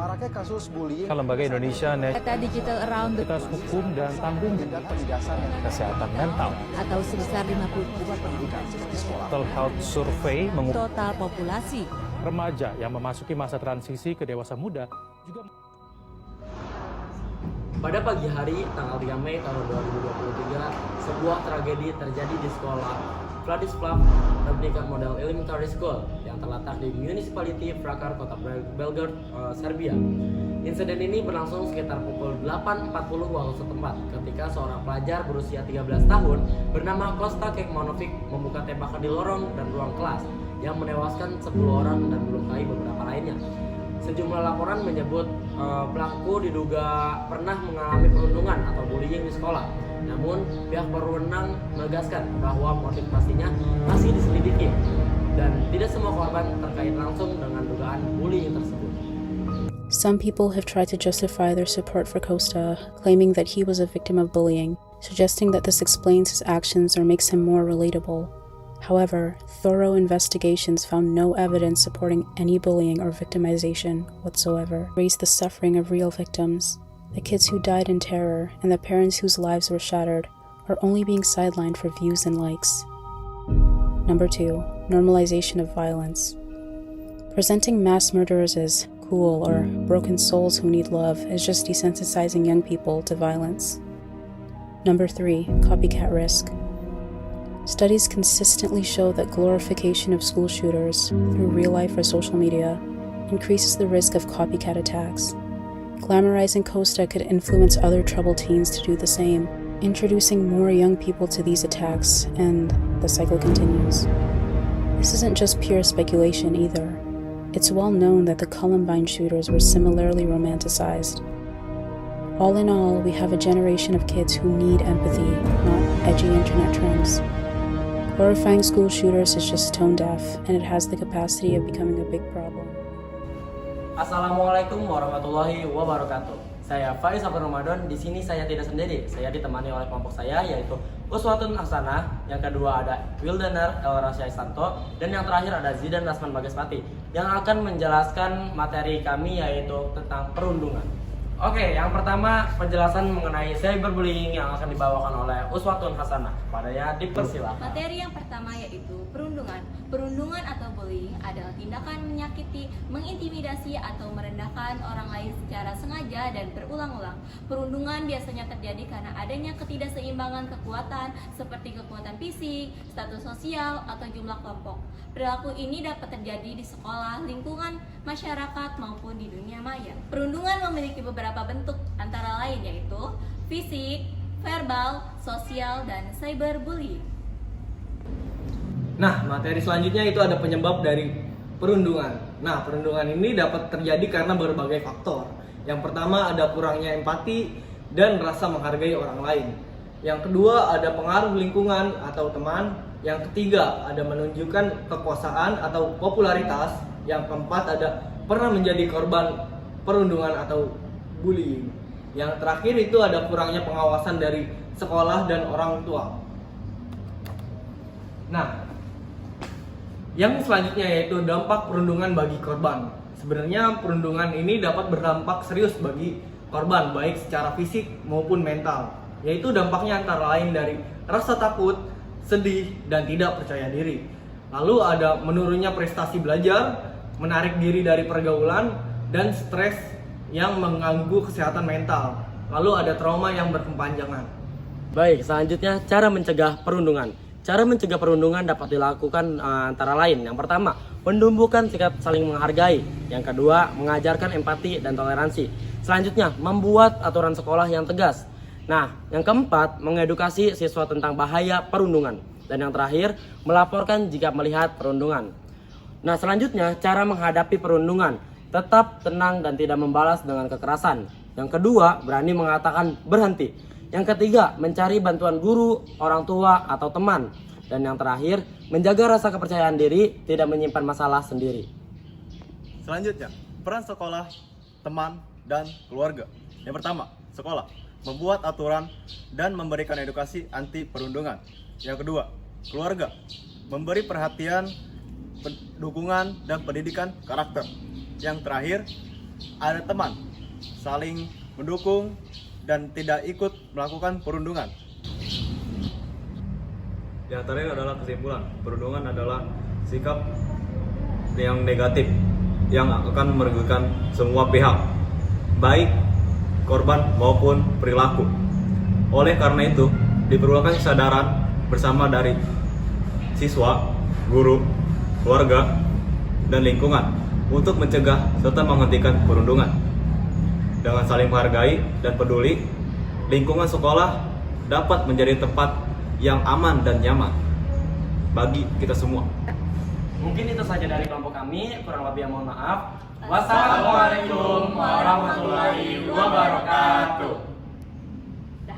Maraknya kasus bullying, Lembaga Indonesia Data digital around the Netralitas Hukum dan Tanggung dan penindasan yang Kesehatan Mental atau sebesar 50 pendidikan di sekolah. Mental Health Survey mengungkap total populasi. remaja yang memasuki masa transisi ke dewasa muda juga. Pada pagi hari, tanggal 3 Mei tahun 2023, sebuah tragedi terjadi di sekolah Vladislav Ribnikar Model Elementary School yang terletak di Municipality Vrakar, Kota Belgrade, Serbia. Insiden ini berlangsung sekitar pukul 8.40 waktu setempat ketika seorang pelajar berusia 13 tahun bernama Kosta Kekmanovic membuka tembakan di lorong dan ruang kelas yang menewaskan 10 orang dan melukai beberapa lainnya. Sejumlah laporan menyebut pelaku diduga pernah mengalami perundungan atau bullying di sekolah. Namun, pihak berwenang menegaskan bahwa motif pastinya masih diselidiki dan tidak semua korban terkait langsung dengan dugaan bullying tersebut. Some people have tried to justify their support for Costa, claiming that he was a victim of bullying, suggesting that this explains his actions or makes him more relatable. However, thorough investigations found no evidence supporting any bullying or victimization whatsoever. Raised the suffering of real victims. The kids who died in terror and the parents whose lives were shattered are only being sidelined for views and likes. Number 2. Normalization of violence. Presenting mass murderers as cool or broken souls who need love is just desensitizing young people to violence. Number 3. Copycat risk. Studies consistently show that glorification of school shooters through real life or social media increases the risk of copycat attacks. Glamorizing Costa could influence other troubled teens to do the same, introducing more young people to these attacks, and the cycle continues. This isn't just pure speculation either. It's well known that the Columbine shooters were similarly romanticized. All in all, we have a generation of kids who need empathy, not edgy internet trends. Glorifying school shooters is just tone deaf, and it has the capacity of becoming a big problem. Assalamualaikum warahmatullahi wabarakatuh. Saya Faiz Afan Ramadan. Di sini saya tidak sendiri. Saya ditemani oleh kelompok saya yaitu Uswatun Hasanah, yang kedua ada Wildanar Elrasya Istanto, dan yang terakhir ada Zidan Rasman Bagaspati yang akan menjelaskan materi kami yaitu tentang perundungan. Oke, yang pertama penjelasan mengenai cyberbullying yang akan dibawakan oleh Uswatun Hasanah. Padanya dipersilakan. Materi yang pertama yaitu perundungan. Perundungan atau bullying adalah tindakan menyakiti, mengintimidasi atau merendahkan orang lain secara sengaja dan berulang-ulang. Perundungan biasanya terjadi karena adanya ketidakseimbangan kekuatan seperti kekuatan fisik, status sosial, atau jumlah kelompok. Perilaku ini dapat terjadi di sekolah, lingkungan, masyarakat, maupun di dunia maya. Perundungan memiliki beberapa bentuk, antara lain yaitu fisik, verbal, sosial, dan cyberbullying. Nah, materi selanjutnya itu ada penyebab dari perundungan. Nah, perundungan ini dapat terjadi karena berbagai faktor. Yang pertama ada kurangnya empati dan rasa menghargai orang lain. Yang kedua ada pengaruh lingkungan atau teman. Yang ketiga ada menunjukkan kekuasaan atau popularitas. Yang keempat ada pernah menjadi korban perundungan atau bullying. Yang terakhir itu ada kurangnya pengawasan dari sekolah dan orang tua. Nah, yang selanjutnya yaitu dampak perundungan bagi korban. Sebenarnya perundungan ini dapat berdampak serius bagi korban baik secara fisik maupun mental. Yaitu dampaknya antara lain dari rasa takut, sedih, dan tidak percaya diri. Lalu ada menurunnya prestasi belajar, menarik diri dari pergaulan, dan stres yang mengganggu kesehatan mental. Lalu ada trauma yang berkepanjangan. Baik, selanjutnya cara mencegah perundungan. Cara mencegah perundungan dapat dilakukan antara lain. Yang pertama, menumbuhkan sikap saling menghargai. Yang kedua, mengajarkan empati dan toleransi. Selanjutnya, membuat aturan sekolah yang tegas. Nah, yang keempat, mengedukasi siswa tentang bahaya perundungan. Dan yang terakhir, melaporkan jika melihat perundungan. Nah, selanjutnya, cara menghadapi perundungan. Tetap tenang dan tidak membalas dengan kekerasan. Yang kedua, berani mengatakan berhenti. Yang ketiga, mencari bantuan guru, orang tua, atau teman. Dan yang terakhir, menjaga rasa kepercayaan diri, tidak menyimpan masalah sendiri. Selanjutnya, peran sekolah, teman, dan keluarga. Yang pertama, sekolah membuat aturan dan memberikan edukasi anti perundungan. Yang kedua, keluarga memberi perhatian, dukungan, dan pendidikan karakter. Yang terakhir, ada teman, saling mendukung, dan tidak ikut melakukan perundungan. Di antaranya adalah kesimpulan, perundungan adalah sikap yang negatif yang akan merugikan semua pihak, baik korban maupun perilaku. Oleh karena itu, diperlukan kesadaran bersama dari siswa, guru, keluarga, dan lingkungan untuk mencegah serta menghentikan perundungan. Dengan saling menghargai dan peduli, lingkungan sekolah dapat menjadi tempat yang aman dan nyaman bagi kita semua. Mungkin itu saja dari kelompok kami, kurang lebih mohon maaf. Wassalamualaikum warahmatullahi wabarakatuh.